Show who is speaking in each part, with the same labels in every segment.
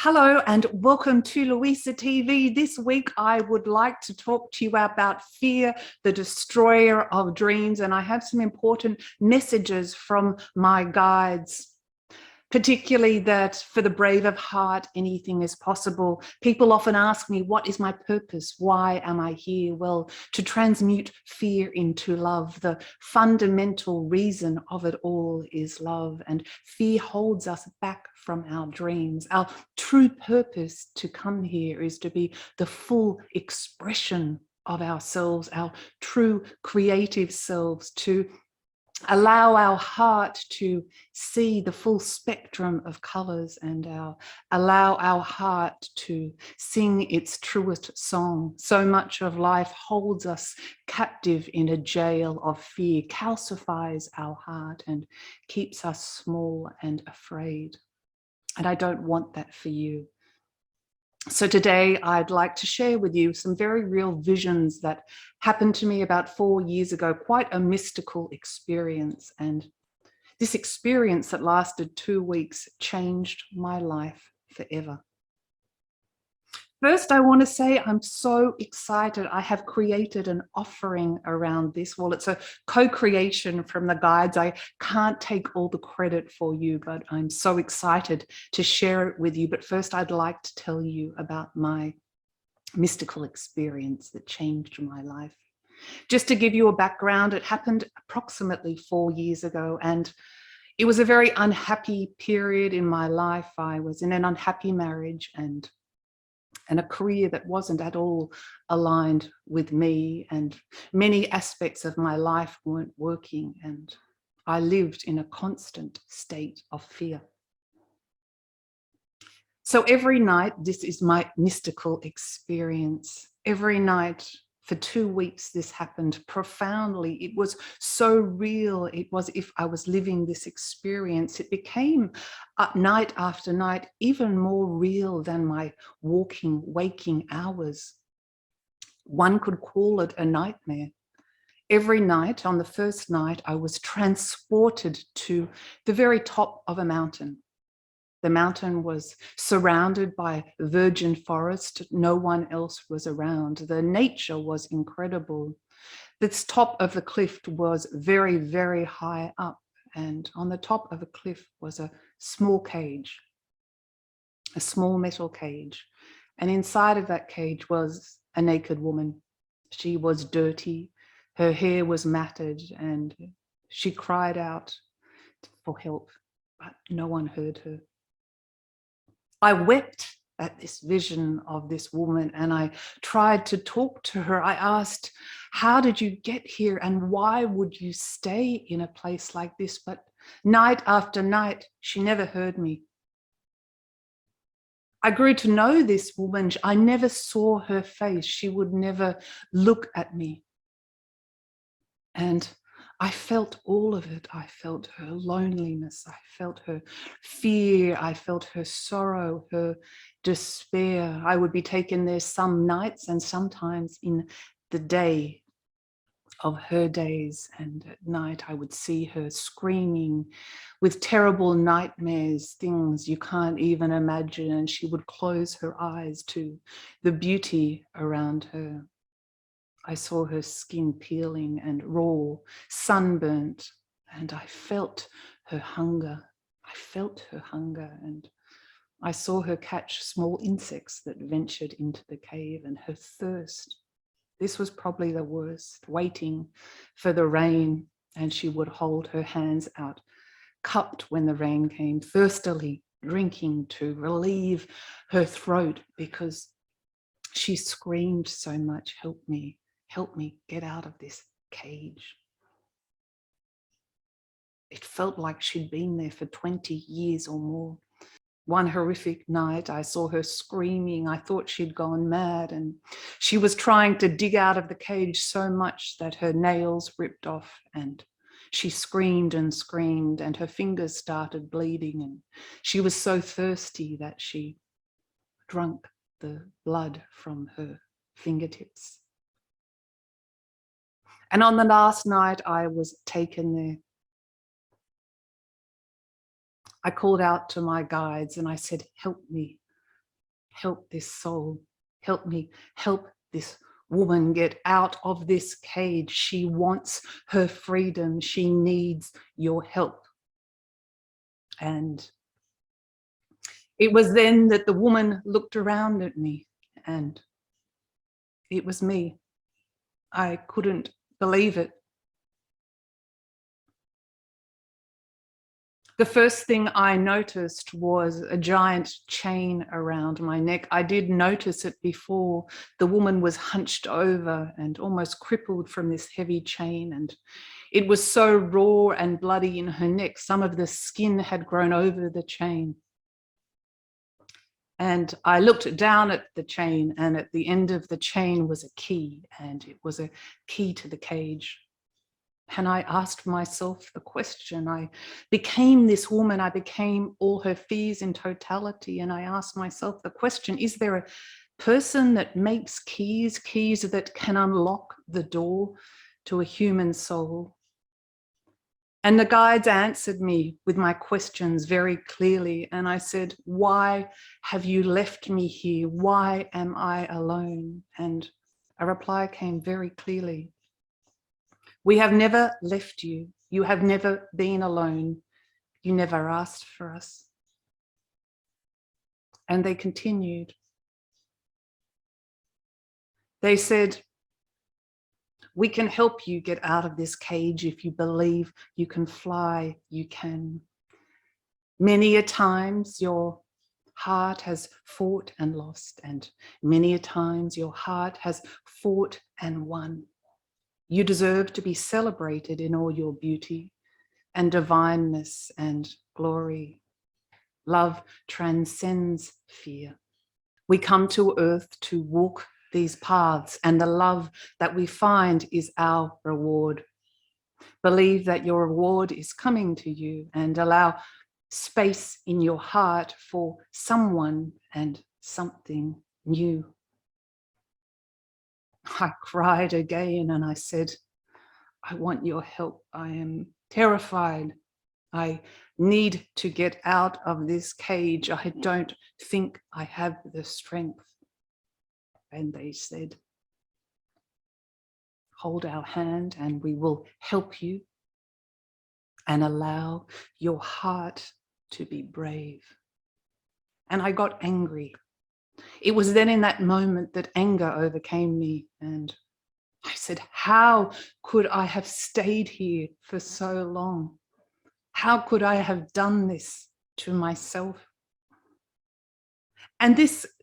Speaker 1: Hello and welcome to Luisa TV. This week I would like to talk to you about fear, the destroyer of dreams, and I have some important messages from my guides. Particularly that for the brave of heart, anything is possible. People often ask me, what is my purpose? Why am I here? Well, to transmute fear into love. The fundamental reason of it all is love, and fear holds us back from our dreams. Our true purpose to come here is to be the full expression of ourselves, our true creative selves, to allow our heart to see the full spectrum of colors and allow our heart to sing its truest song. So much of life holds us captive in a jail of fear, calcifies our heart and keeps us small and afraid. And I don't want that for you. So today I'd like to share with you some very real visions that happened to me about 4 years ago, quite a mystical experience. And this experience that lasted 2 weeks changed my life forever. First, I want to say I'm so excited. I have created an offering around this. Well, it's a co-creation from the guides. I can't take all the credit for you, but I'm so excited to share it with you. But first, I'd like to tell you about my mystical experience that changed my life. Just to give you a background, it happened approximately 4 years ago, and it was a very unhappy period in my life. I was in an unhappy marriage and a career that wasn't at all aligned with me, and many aspects of my life weren't working, and I lived in a constant state of fear. So every night, this is my mystical experience. Every night for 2 weeks, this happened profoundly. It was so real. It was as if I was living this experience. It became night after night, even more real than my waking hours. One could call it a nightmare. Every night, on the first night, I was transported to the very top of a mountain. The mountain was surrounded by virgin forest. No one else was around. The nature was incredible. This top of the cliff was very, very high up. And on the top of the cliff was a small cage, a small metal cage. And inside of that cage was a naked woman. She was dirty. Her hair was matted, and she cried out for help, but no one heard her. I wept at this vision of this woman, and I tried to talk to her. I asked, how did you get here, and why would you stay in a place like this? But night after night, she never heard me. I grew to know this woman. I never saw her face. She would never look at me. And I felt all of it. I felt her loneliness. I felt her fear. I felt her sorrow, her despair. I would be taken there some nights and sometimes in the day of her days. And at night, I would see her screaming with terrible nightmares, things you can't even imagine. And she would close her eyes to the beauty around her. I saw her skin peeling and raw, sunburnt, and I felt her hunger. I felt her hunger, and I saw her catch small insects that ventured into the cave, and her thirst. This was probably the worst, waiting for the rain, and she would hold her hands out, cupped when the rain came, thirstily drinking to relieve her throat because she screamed so much, help me. Help me get out of this cage. It felt like she'd been there for 20 years or more. One horrific night, I saw her screaming. I thought she'd gone mad, and she was trying to dig out of the cage so much that her nails ripped off, and she screamed and screamed, and her fingers started bleeding, and she was so thirsty that she drank the blood from her fingertips. And on the last night I was taken there, I called out to my guides and I said, help me. Help this soul. Help me. Help this woman get out of this cage. She wants her freedom. She needs your help. And it was then that the woman looked around at me, and it was me. I couldn't believe it. The first thing I noticed was a giant chain around my neck. I did notice it before. The woman was hunched over and almost crippled from this heavy chain, and it was so raw and bloody in her neck. Some of the skin had grown over the chain. And I looked down at the chain, and at the end of the chain was a key, and it was a key to the cage. And I asked myself the question. I became this woman. I became all her fears in totality. And I asked myself the question, is there a person that makes keys that can unlock the door to a human soul? And the guides answered me with my questions very clearly. And I said, why have you left me here? Why am I alone? And a reply came very clearly. We have never left you. You have never been alone. You never asked for us. And they continued. They said, we can help you get out of this cage. If you believe you can fly, you can. Many a times your heart has fought and lost, and many a times your heart has fought and won. You deserve to be celebrated in all your beauty and divineness and glory. Love transcends fear. We come to earth to walk these paths, and the love that we find is our reward. Believe that your reward is coming to you, and allow space in your heart for someone and something new. I cried again and I said, I want your help. I am terrified. I need to get out of this cage. I don't think I have the strength. And they said, hold our hand and we will help you, and allow your heart to be brave. And I got angry. It was then in that moment that anger overcame me, and I said, how could I have stayed here for so long? How could I have done this to myself? And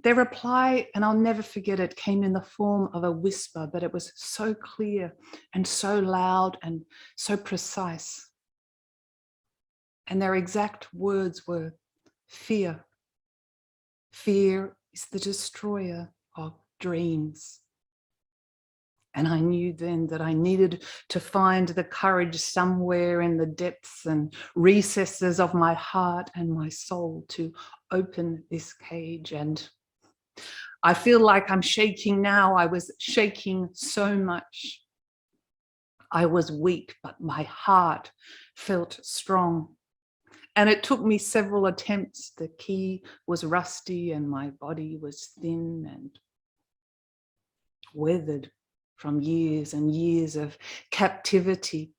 Speaker 1: their reply, and I'll never forget it, came in the form of a whisper, but it was so clear and so loud and so precise. And their exact words were, fear. Fear is the destroyer of dreams. And I knew then that I needed to find the courage somewhere in the depths and recesses of my heart and my soul to open this cage. And I feel like I'm shaking now. I was shaking so much. I was weak, but my heart felt strong. And it took me several attempts. The key was rusty and my body was thin and weathered from years and years of captivity.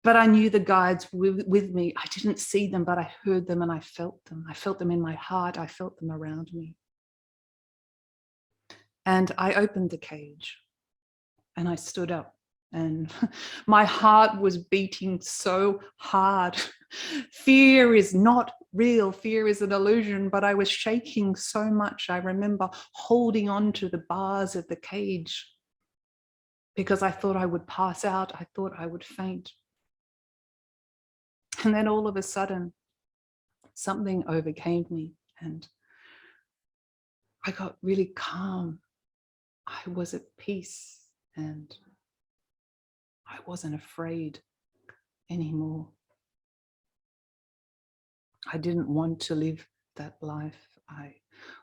Speaker 1: But I knew the guides were with me. I didn't see them, but I heard them and I felt them. I felt them in my heart. I felt them around me. And I opened the cage and I stood up, and my heart was beating so hard. Fear is not real. Fear is an illusion, but I was shaking so much. I remember holding on to the bars of the cage because I thought I would pass out. I thought I would faint. And then all of a sudden, something overcame me and I got really calm. I was at peace and I wasn't afraid anymore. I didn't want to live that life. I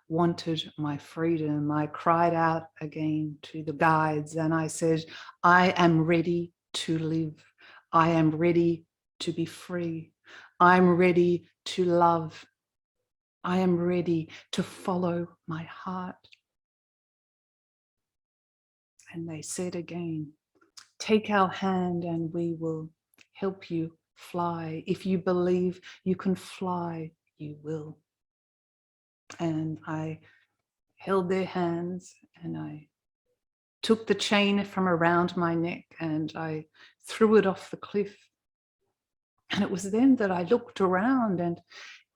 Speaker 1: wanted my freedom. I cried out again to the guides and I said, I am ready to live. I am ready to be free. I'm ready to love. I am ready to follow my heart. And they said again, take our hand and we will help you fly. If you believe you can fly, you will. And I held their hands and I took the chain from around my neck and I threw it off the cliff. And it was then that I looked around and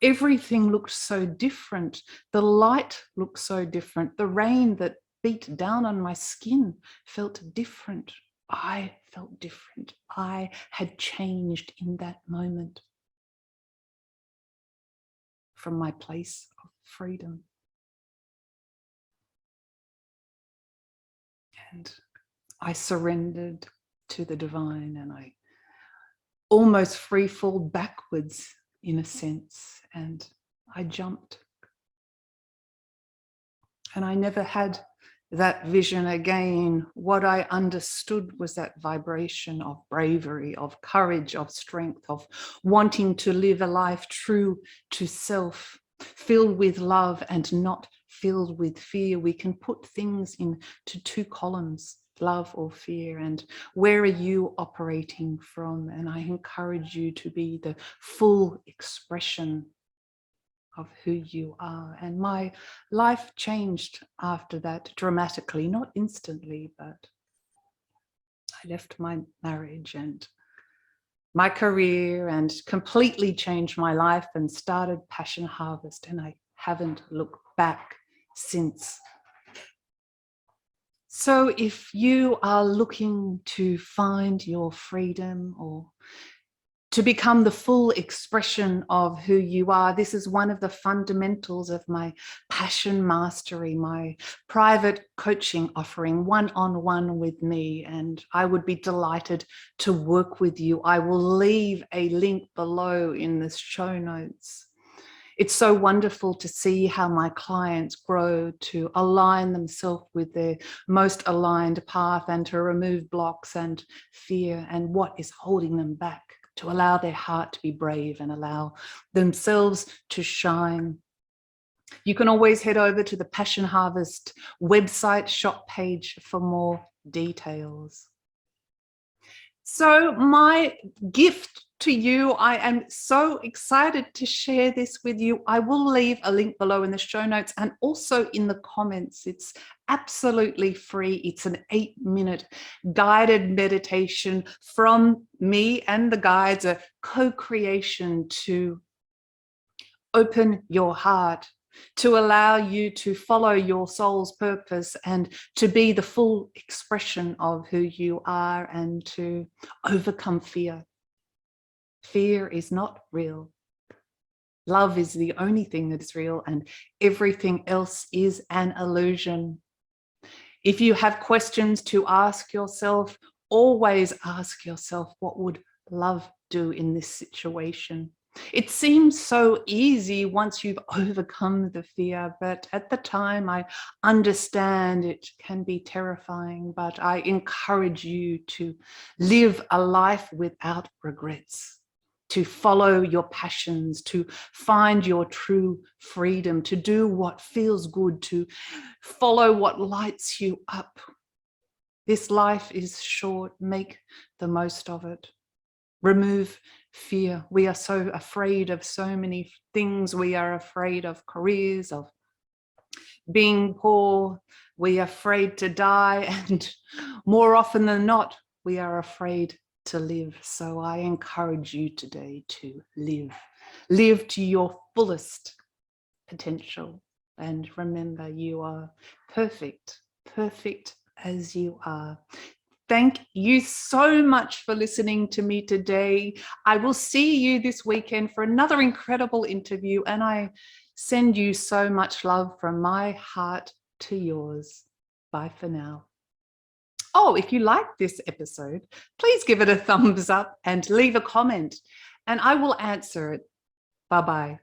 Speaker 1: everything looked so different. The light looked so different. The rain that beat down on my skin felt different. I felt different. I had changed in that moment from my place of freedom. And I surrendered to the divine and I almost free fall backwards in a sense, and I jumped. And I never had that vision again. What I understood was that vibration of bravery, of courage, of strength, of wanting to live a life true to self, filled with love and not filled with fear. We can put things into two columns, love or fear, and where are you operating from? And I encourage you to be the full expression of who you are. And my life changed after that dramatically, not instantly, but I left my marriage and my career and completely changed my life and started Passion Harvest, and I haven't looked back since. So if you are looking to find your freedom or to become the full expression of who you are, this is one of the fundamentals of my Passion Mastery, my private coaching offering, one-on-one with me, and I would be delighted to work with you. I will leave a link below in the show notes. It's so wonderful to see how my clients grow to align themselves with their most aligned path and to remove blocks and fear and what is holding them back, to allow their heart to be brave and allow themselves to shine. You can always head over to the Passion Harvest website shop page for more details. So my gift to you, I am so excited to share this with you. I will leave a link below in the show notes and also in the comments. It's absolutely free. It's an 8-minute guided meditation from me and the guides, a co-creation to open your heart, to allow you to follow your soul's purpose and to be the full expression of who you are and to overcome fear. Fear is not real. Love is the only thing that is real, and everything else is an illusion. If you have questions to ask yourself, always ask yourself, what would love do in this situation? It seems so easy once you've overcome the fear, but at the time I understand it can be terrifying, but I encourage you to live a life without regrets, to follow your passions, to find your true freedom, to do what feels good, to follow what lights you up. This life is short, make the most of it. Remove fear. We are so afraid of so many things. We are afraid of careers, of being poor. We are afraid to die. And more often than not, we are afraid to live. So I encourage you today to live. Live to your fullest potential. And remember, you are perfect, perfect as you are. Thank you so much for listening to me today. I will see you this weekend for another incredible interview, and I send you so much love from my heart to yours. Bye for now. Oh, if you like this episode, please give it a thumbs up and leave a comment, and I will answer it. Bye-bye.